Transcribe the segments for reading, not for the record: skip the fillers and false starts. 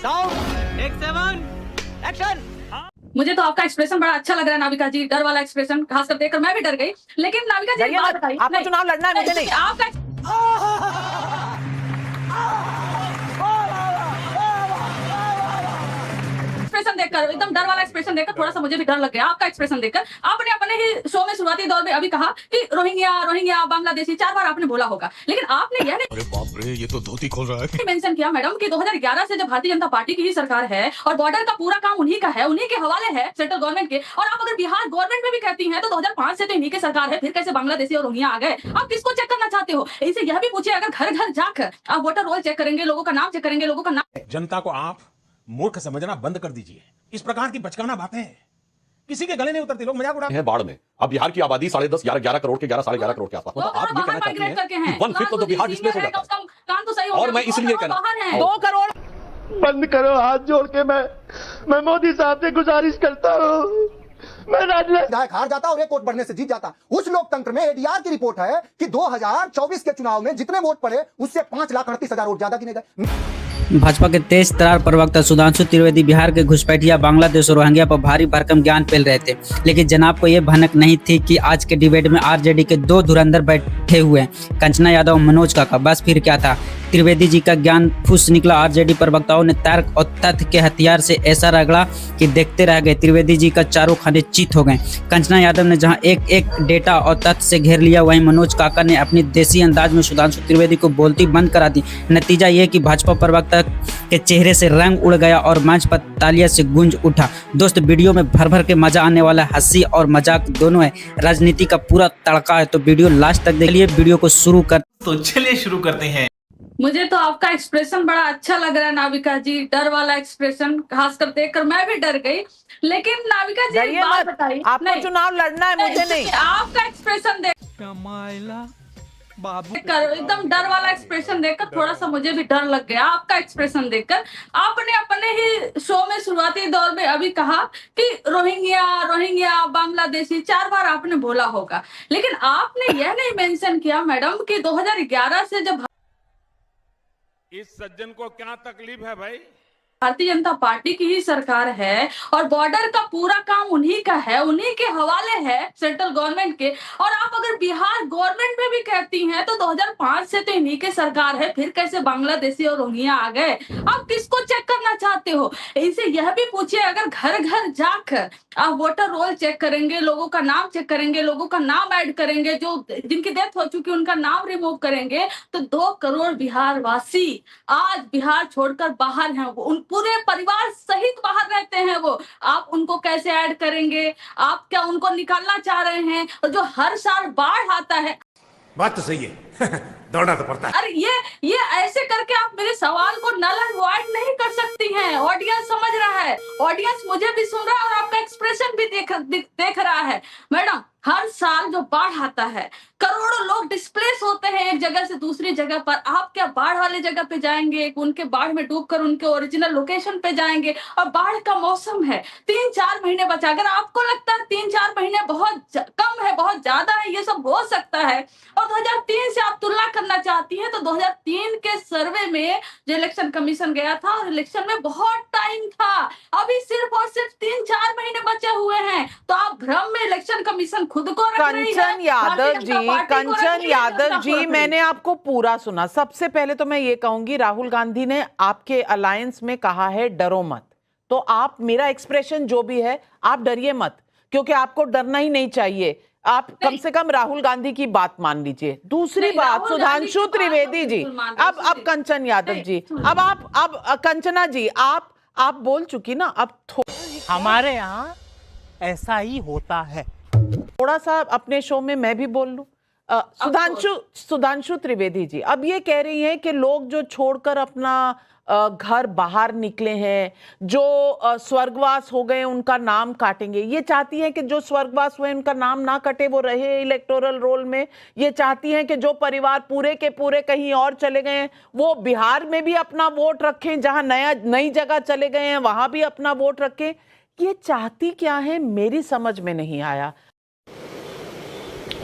Sound take 7 action. मुझे तो आपका एक्सप्रेशन बड़ा अच्छा लग रहा है नाविका जी, डर वाला एक्सप्रेशन खासकर देखकर मैं भी डर गई। लेकिन नाविका जी एक बात बताइए, आपको चुनाव लड़ना है, मुझे नहीं। आपका एक्सप्रेशन देखकर, एकदम डर वाला एक्सप्रेशन देखकर थोड़ा सा मुझे भी डर लग गया। आपका एक्सप्रेशन देखकर आपने अपने ही शो में शुरुआती दौर में अभी कहा कि रोहिंग्या बांग्लादेशी 4 बार आपने बोला होगा, लेकिन आपने यह अरे बाप रे, ये तो धोती खोल रहा है। मेंशन किया मैडम कि 2011 से जब भारतीय जनता पार्टी की ही सरकार है और बॉर्डर का पूरा काम उन्हीं का है, उन्हीं के हवाले है सेंट्रल गवर्नमेंट के। और आप अगर बिहार गवर्नमेंट में भी कहती हैं तो 2005 से तो इन्हीं की सरकार है, फिर कैसे बांग्लादेशी और रोहिंग्या आ गए? आप किसको चेक करना चाहते हो? इसे यह भी पूछिए, अगर घर घर जाकर आप वोटर रोल चेक करेंगे, लोगों का नाम चेक करेंगे, लोगों का नाम। जनता को आप मूर्ख समझना बंद कर दीजिए। इस प्रकार की बचकाना बातें किसी के गले नहीं उतरती, लोग मजाक उड़ाते हैं। बाढ़ में अब बिहार की आबादी 10.5-11 करोड़ के 11-11.5 करोड़ के आसपास, मतलब आप ये कहना चाहती हैं 1/5 तो बिहार डिस्प्लेस हो जाता है। काम तो सही हो, और मैं इसलिए कहना 2 करोड़ बंद करो, हाथ जोड़ के मैं मोदी साहब से गुजारिश करता हूँ। मैं विधायक हार जाता और एक वोट बढ़ने से जीत जाता। उस लोकतंत्र में एडीआर की रिपोर्ट है कि 2024 के चुनाव में जितने वोट पड़े उससे 5,38,000 वोट ज्यादा गिने गए। भाजपा के तेज तरार प्रवक्ता सुधांशु त्रिवेदी बिहार के घुसपैठिया बांग्लादेश और रोहिंग्या पर भारी भरकम ज्ञान फैल रहे थे, लेकिन जनाब को यह भनक नहीं थी कि आज के डिबेट में आरजेडी के 2 धुरंधर बैठे हुए हैं, कंचना यादव और मनोज काका। बस फिर क्या था, त्रिवेदी जी का ज्ञान फुस निकला। आरजेडी प्रवक्ताओं ने तर्क और तथ्य के हथियार से ऐसा रगड़ा कि देखते रह गए। त्रिवेदी जी का चारों खाने चित हो गए। कंचना यादव ने जहां एक एक डेटा और तथ्य से घेर लिया, वहीं मनोज काका ने अपनी देसी अंदाज में सुधांशु त्रिवेदी को बोलती बंद करा दी। नतीजा ये कि भाजपा प्रवक्ता के चेहरे से रंग उड़ गया और मंच पर तालियां से गूंज उठा। दोस्त, वीडियो में भर भर के मजा आने वाला, हंसी और मजाक दोनों है, राजनीति का पूरा तड़का है। तो वीडियो लास्ट तक देखिए। वीडियो को शुरू कर तो चलिए शुरू करते हैं। मुझे तो आपका एक्सप्रेशन बड़ा अच्छा लग रहा है नाविका जी, डर वाला एक्सप्रेशन खासकर देखकर मैं भी डर गई। लेकिन नाविका जी एक बात बताइए, आपको चुनाव लड़ना है, मुझे नहीं। आपका एक्सप्रेशन देखकर, एकदम डर वाला एक्सप्रेशन देखकर थोड़ा सा मुझे भी डर लग गया। आपका एक्सप्रेशन देखकर आपने अपने ही शो में शुरुआती दौर में अभी कहा कि रोहिंग्या बांग्लादेशी 4 बार आपने बोला होगा, लेकिन आपने यह नहीं मेंशन किया मैडम कि 2011 से जब इस सज्जन को क्या तकलीफ है भाई? भारतीय जनता पार्टी की ही सरकार है और बॉर्डर का पूरा काम उन्हीं का है, उन्हीं के हवाले है सेंट्रल गवर्नमेंट के। और आप अगर बिहार गवर्नमेंट में भी कहती हैं तो 2005 से तो इन्हीं के सरकार है, फिर कैसे बांग्लादेशी और रोहिंग्या आ गए? आप किसको चेक करना चाहते हो? इनसे यह भी पूछिए, अगर घर घर जाकर आप वोटर रोल चेक करेंगे, लोगों का नाम चेक करेंगे, लोगों का नाम ऐड करेंगे, जो जिनकी डेथ हो चुकी उनका नाम रिमूव करेंगे, तो 2 करोड़ बिहार वासी आज बिहार छोड़कर बाहर हैं। उन पूरे परिवार सहित बाहर रहते हैं वो। आप उनको कैसे ऐड करेंगे? आप क्या उनको निकालना चाह रहे हैं? और जो हर साल बाढ़ आता है, बात तो सही है दौड़ना तो पड़ता है। अरे ये ऐसे करके आप मेरे सवाल को नल एंड वॉइड नहीं कर सकती हैं। ऑडियंस समझ रहा है, ऑडियंस मुझे भी सुन रहा है और आपका एक्सप्रेशन भी देख रहा है। मैडम, हर साल जो बाढ़ आता है, करोड़ों लोग डिस्प्लेस होते हैं एक जगह से दूसरी जगह पर। आप क्या बाढ़ वाले जगह पे जाएंगे? उनके बाढ़ में डूबकर उनके ओरिजिनल लोकेशन पे जाएंगे? और बाढ़ का मौसम है, 3-4 महीने बचा। अगर आपको लगता है 3-4 महीने बहुत कम है, बहुत ज्यादा है, ये सब हो सकता है, और 2003 से आप तुलना करना चाहती हैं, तो 2003 के सर्वे में जो इलेक्शन कमीशन गया था, और इलेक्शन में बहुत टाइम था, अभी सिर्फ और सिर्फ 3-4 महीने बचे हुए हैं। तो आप भ्रम में इलेक्शन कमीशन खुद को रख रही है। कंचन यादव जी, मैंने आपको पूरा सुना। सबसे पहले तो मैं ये कहूंगी, राहुल गांधी ने आपके अलायंस में कहा है डरो मत, तो आप मेरा एक्सप्रेशन जो भी है आप डरिए मत, क्योंकि आपको डरना ही नहीं चाहिए। आप कम से कम राहुल गांधी की बात मान लीजिए। दूसरी बात, सुधांशु त्रिवेदी जी, अब कंचन यादव जी, अब कंचना जी, आप बोल चुकी ना, अब हमारे यहाँ ऐसा ही होता है। थोड़ा सा अपने शो में मैं भी बोल लूं। सुधांशु त्रिवेदी जी अब ये कह रही हैं कि लोग जो छोड़कर अपना घर बाहर निकले हैं, जो स्वर्गवास हो गए, उनका नाम काटेंगे। ये चाहती हैं कि जो स्वर्गवास हुए उनका नाम ना कटे, वो रहे इलेक्टोरल रोल में। ये चाहती हैं कि जो परिवार पूरे के पूरे कहीं और चले गए हैं वो बिहार में भी अपना वोट रखें, जहां नई जगह चले गए हैं वहां भी अपना वोट रखें। ये चाहती क्या है मेरी समझ में नहीं आया।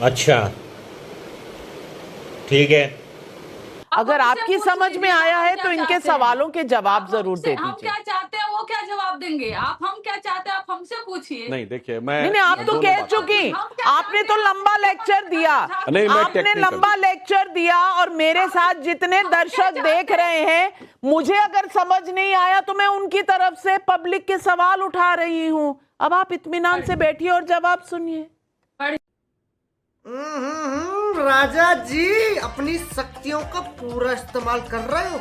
अच्छा, ठीक है। अगर हमसे आपकी पूछ समझ लीजिए में आया हम है क्या तो इनके चाहते हैं। सवालों के जवाब आप जरूर हमसे- दे हम दीजिए। क्या चाहते हैं वो क्या जवाब देंगे आप? हम क्या चाहते हैं आप हमसे पूछिए। नहीं देखिए, मैं नहीं आप तो दोनों कह बातें- चुकी, हम क्या आपने तो चाहते हैं? लंबा लेक्चर दिया, नहीं, मैं आपने technical- लंबा लेक्चर दिया और मेरे साथ जितने हम क्या दर्शक चाहते देख हैं? रहे हैं, मुझे अगर समझ नहीं आया तो मैं उनकी तरफ से पब्लिक के सवाल उठा रही हूं। अब आप इत्मीनान से बैठिए और जवाब सुनिए। राजा जी अपनी शक्तियों का पूरा इस्तेमाल कर रहे हो।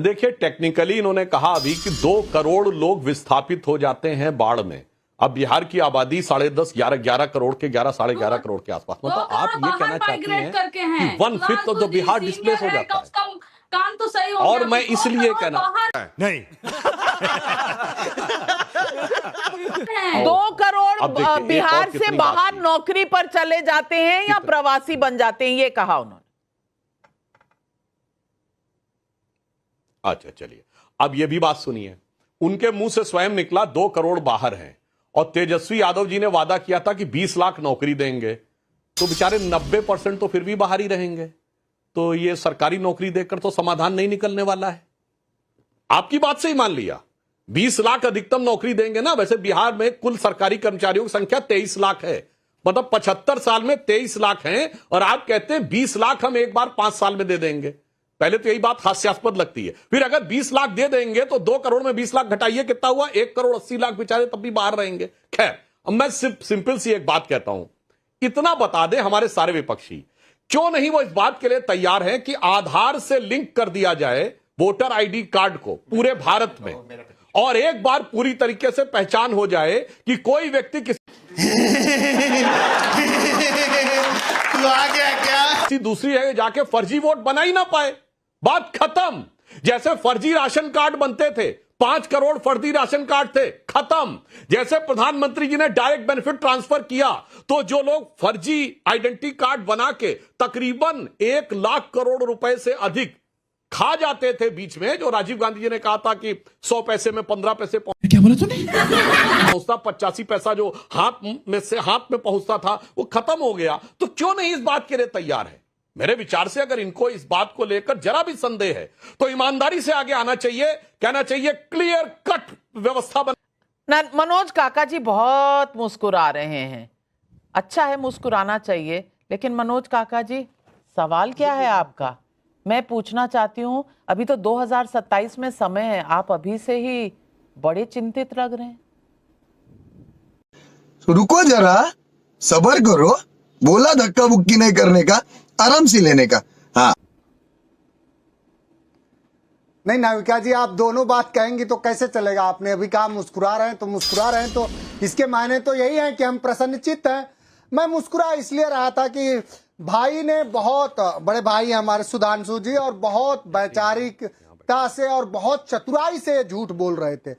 देखिए, टेक्निकली इन्होंने कहा अभी कि 2 करोड़ लोग विस्थापित हो जाते हैं बाढ़ में। अब बिहार की आबादी 10.5 11 करोड़ के 11 11.5 करोड़ के आसपास। मतलब आप ये कहना चाहती हैं कि 1/5 ऑफ द बिहार डिस्प्लेस हो जाता है। कान तो सही हो और गया, मैं तो इसलिए और कहना- बाहर नहीं 2 अब करोड़ देखिए, एक बिहार और से कितनी बात बाहर की। नौकरी पर चले जाते हैं या प्रवासी बन जाते हैं, ये कहा उन्होंने। अच्छा चलिए, अब ये भी बात सुनिए। उनके मुंह से स्वयं निकला 2 करोड़ बाहर हैं और तेजस्वी यादव जी ने वादा किया था कि 20 लाख नौकरी देंगे, तो बेचारे 90% तो फिर भी बाहर ही रहेंगे। तो ये सरकारी नौकरी देकर तो समाधान नहीं निकलने वाला है। आपकी बात से ही मान लिया 20 लाख अधिकतम नौकरी देंगे ना। वैसे बिहार में कुल सरकारी कर्मचारियों की संख्या 23 लाख है, मतलब 75 साल में 23 लाख हैं और आप कहते हैं 20 लाख हम एक बार 5 साल में दे देंगे। पहले तो यही बात हास्यास्पद लगती है। फिर अगर 20 लाख दे देंगे तो 2 करोड़ में 20 लाख घटाइए, कितना हुआ? 1 करोड़ 80 लाख बेचारे तब भी बाहर रहेंगे। खैर, अब मैं सिर्फ सिंपल सी एक बात कहता हूं, इतना बता दे हमारे सारे विपक्षी, क्यों नहीं वो इस बात के लिए तैयार हैं कि आधार से लिंक कर दिया जाए वोटर आईडी कार्ड को पूरे भारत में, और एक बार पूरी तरीके से पहचान हो जाए कि कोई व्यक्ति तू आ गया क्या? किसी दूसरी जगह जाके फर्जी वोट बना ही ना पाए। बात खत्म। जैसे फर्जी राशन कार्ड बनते थे, 5 करोड़ फर्जी राशन कार्ड थे, खत्म। जैसे प्रधानमंत्री जी ने डायरेक्ट बेनिफिट ट्रांसफर किया, तो जो लोग फर्जी आइडेंटिटी कार्ड बना के तकरीबन 1 लाख करोड़ रुपए से अधिक खा जाते थे बीच में, जो राजीव गांधी जी ने कहा था कि 100 पैसे में 15 पैसे क्या बोला तूने? पहुंचता, 85 पैसा जो हाथ में पहुंचता था, वो खत्म हो गया। तो क्यों नहीं इस बात के लिए तैयार है? मेरे विचार से अगर इनको इस बात को लेकर जरा भी संदेह है तो ईमानदारी से आगे आना चाहिए, कहना चाहिए क्लियर कट व्यवस्था बना। मनोज काका जी बहुत मुस्कुरा रहे हैं, अच्छा है मुस्कुराना चाहिए, लेकिन मनोज काका जी सवाल क्या है आपका? मैं पूछना चाहती हूं, अभी तो 2027 में समय है, आप अभी से ही बड़े चिंतित लग रहे हैं। रुको जरा, सब्र करो। बोला धक्का बुक्की नहीं करने का, आराम से लेने का। हाँ नहीं नाविका जी, आप दोनों बात कहेंगी तो कैसे चलेगा? आपने अभी कहा मुस्कुरा रहे हैं, तो मुस्कुरा रहे हैं तो इसके मायने तो यही है कि हम प्रसन्नचित्त हैं। मैं मुस्कुरा इसलिए रहा था कि भाई ने, बहुत बड़े भाई हैं हमारे सुधांशु जी, और बहुत वैचारिकता से और बहुत चतुराई से झूठ बोल रहे थे।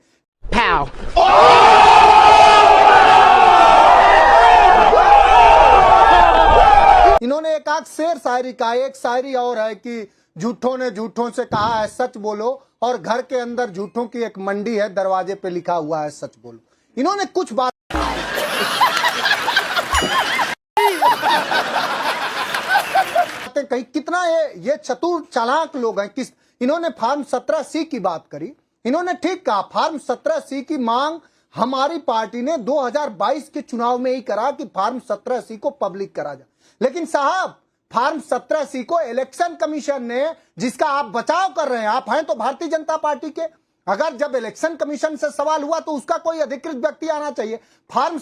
इन्होंने एक आध शेर शायरी का, एक शायरी और है कि झूठों ने झूठों से कहा है सच बोलो, और घर के अंदर झूठों की एक मंडी है, दरवाजे पे लिखा हुआ है सच बोलो। इन्होंने कुछ बात कही, कितना ये चतुर चालाक लोग हैं। किस इन्होंने फार्म 17C की बात करी, इन्होंने ठीक कहा, फार्म 17C की मांग हमारी पार्टी ने 2022 के चुनाव में ही करा कि फार्म 17C को पब्लिक करा जाए। लेकिन साहब, फार्म 17C को इलेक्शन कमीशन ने, जिसका आप बचाव कर रहे हैं, आप हैं तो भारतीय जनता पार्टी के, अगर जब इलेक्शन कमीशन से सवाल हुआ तो उसका कोई अधिकृत व्यक्ति आना चाहिए। फार्म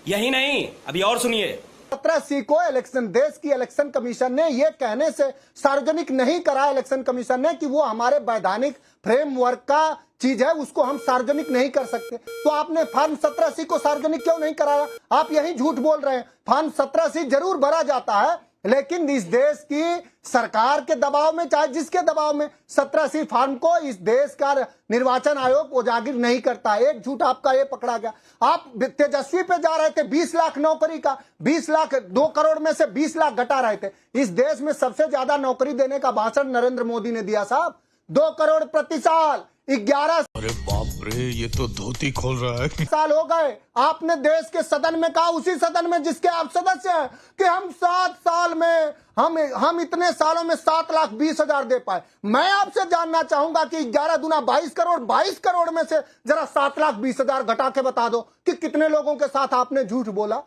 यही नहीं, अभी और सुनिए। 17C को देश की इलेक्शन कमीशन ने ये कहने से सार्वजनिक नहीं करा, इलेक्शन कमीशन ने, कि वो हमारे वैधानिक फ्रेमवर्क का चीज है, उसको हम सार्वजनिक नहीं कर सकते। तो आपने फार्म 17C को सार्वजनिक क्यों नहीं कराया? आप यही झूठ बोल रहे हैं। फार्म 17C जरूर भरा जाता है, लेकिन इस देश की सरकार के दबाव में, चाहे जिसके दबाव में, 17C फार्म को इस देश का निर्वाचन आयोग उजागर नहीं करता। एक झूठ आपका ये पकड़ा गया। आप तेजस्वी पे जा रहे थे 20 लाख नौकरी का, 20 लाख 2 करोड़ में से 20 लाख घटा रहे थे। इस देश में सबसे ज्यादा नौकरी देने का भाषण नरेंद्र मोदी ने दिया साहब, 2 करोड़ प्रति साल, 11 अरे बाप रे, ये तो धोती खोल रहा है। साल हो गए, आपने देश के सदन में कहा, उसी सदन में जिसके आप सदस्य हैं, कि हम 7 साल में हम इतने सालों में 7,20,000 दे पाए। मैं आपसे जानना चाहूंगा कि 11 दूना 22 करोड़, 22 करोड़ में से जरा 7,20,000 घटा के बता दो कि कितने लोगों के साथ आपने झूठ बोला।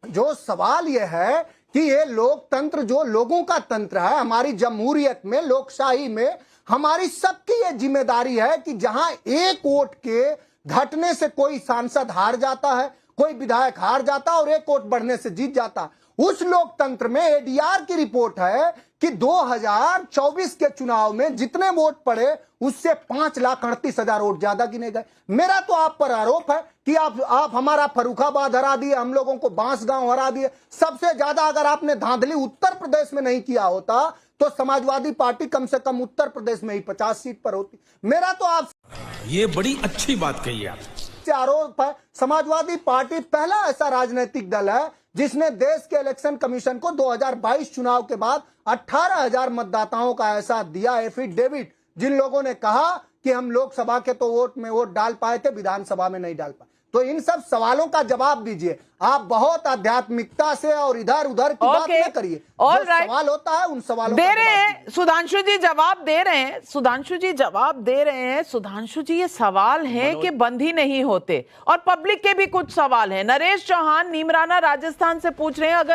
जो सवाल यह है कि ये लोकतंत्र जो लोगों का तंत्र है, हमारी जमहूरियत में, लोकशाही में हमारी सबकी ये जिम्मेदारी है कि जहां एक वोट के घटने से कोई सांसद हार जाता है, कोई विधायक हार जाता है और एक वोट बढ़ने से जीत जाता है, उस लोकतंत्र में एडीआर की रिपोर्ट है कि 2024 के चुनाव में जितने वोट पड़े उससे 5,38,000 वोट ज्यादा गिने गए। मेरा तो आप पर आरोप है कि आप हमारा फर्रुखाबाद हरा दिए, हम लोगों को बांसगांव हरा दिए। सबसे ज्यादा अगर आपने धांधली उत्तर प्रदेश में नहीं किया होता तो समाजवादी पार्टी कम से कम उत्तर प्रदेश में ही 50 सीट पर होती। मेरा तो आप ये बड़ी अच्छी बात कही आप। से आरोप है, समाजवादी पार्टी पहला ऐसा राजनीतिक दल है जिसने देश के इलेक्शन कमीशन को 2022 चुनाव के बाद 18,000 मतदाताओं का ऐसा दिया एफिडेविट, जिन लोगों ने कहा कि हम लोकसभा के तो वोट डाल पाए थे, विधानसभा में नहीं डाल पाए। तो इन सब सवालों का जवाब दीजिए। आप बहुत आध्यात्मिकता से और इधर उधर की बात न करिए। जो सवाल होता है उन सवालों दे रहे हैं सुधांशु जी, जवाब दे रहे हैं। सुधांशु जी जवाब दे रहे हैं। सुधांशु जी, ये सवाल है कि बंद ही नहीं होते और पब्लिक के भी कुछ सवाल हैं। नरेश चौहान नीमराना राजस्थान से पूछ रहे हैं, अगर